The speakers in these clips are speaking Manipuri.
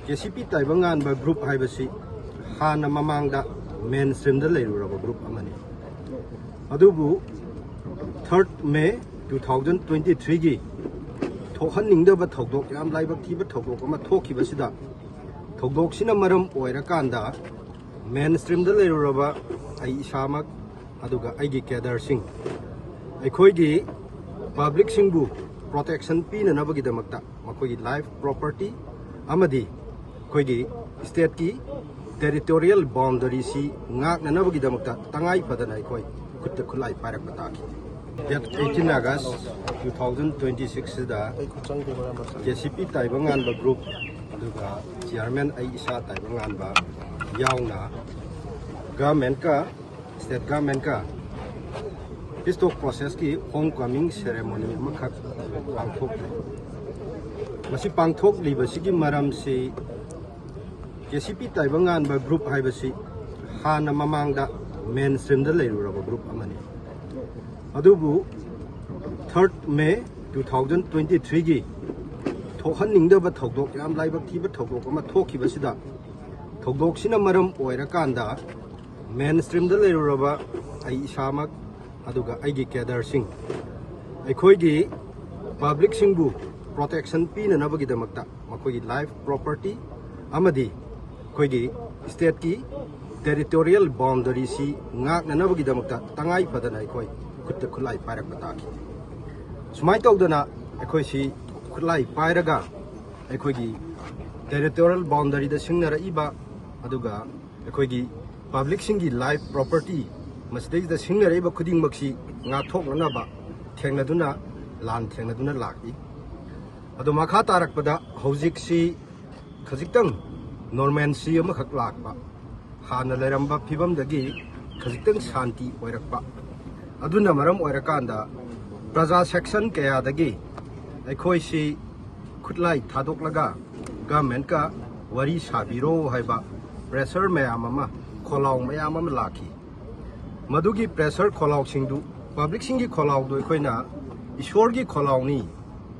KCP-Taibanganba Group haibasi hana mamangda mainstream da leiruraba group amani. Adubu 3rd May 2023 gi thohaningdaba thogdok yam laibak thiba thogdok ama thokibasida thogdok sina maram oirakanda mainstream da leiruraba ai isamak aduga aigi Cadres sing aikoi gi public singbu protection pina nabagi damakta makoi life property amadi koi gi state ki territorial boundary si ngak nanabagi damakta tangai padana aikoi kutta khulai parak pataki 18 August 2026 da KCP-Taibanganba Group aduga chairman ai isa Taibanganba yauna government ka state government ka peace talk process ki homecoming ceremony makhak pangthok masi pangthok libasigi maram si KCP-Taibanganba Group haibasi hana mamangda mainstream da leiruraba group amani. Adubu 3rd May 2023 gi thohaningdaba thogdok yam laibak thiba thogdok ama thokibasida thogdok sina maram oirakanda mainstream da leiruraba ai isamak aduga aigi Cadres sing aikoi gi public singbu protection pina nabagi damakta makoi life property amadi koi gi state ki territorial boundary si ngak nanabagi damakta tangai padana aikoi kutta khulai parak pataki sumai tawdana aikoi si khulai pairaga aikoi gi territorial boundary da singnara iba aduga aikoi gi public singi life property masdai da singnara iba khuding maksi nga thokna ba thengnaduna lan thengnaduna laki adu makha tarakpada hojik si khajiktang normalcy ama khak lakba hana leramba phibam dagi khajiktang shanti oirakba aduna maram oirakanda praja section kaya dagi aikoi si khutlai thadoklaga government ka wari sabiro haiba pressure mayam ama kholaw mayam ama laki madugi pressure kholaw singdu public singi kholaw do khoina ishorgi kholaw ni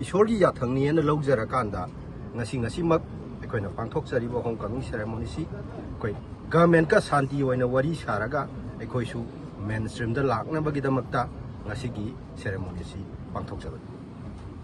ishorgi yathangni na lawjara kanda ngasi mak khoina pangthok charibo homecoming ceremony si koi government ka shanti oina wari saraga aikoi su mainstream da lakna bagi damakta ngasi gi ceremony si pangthok chalo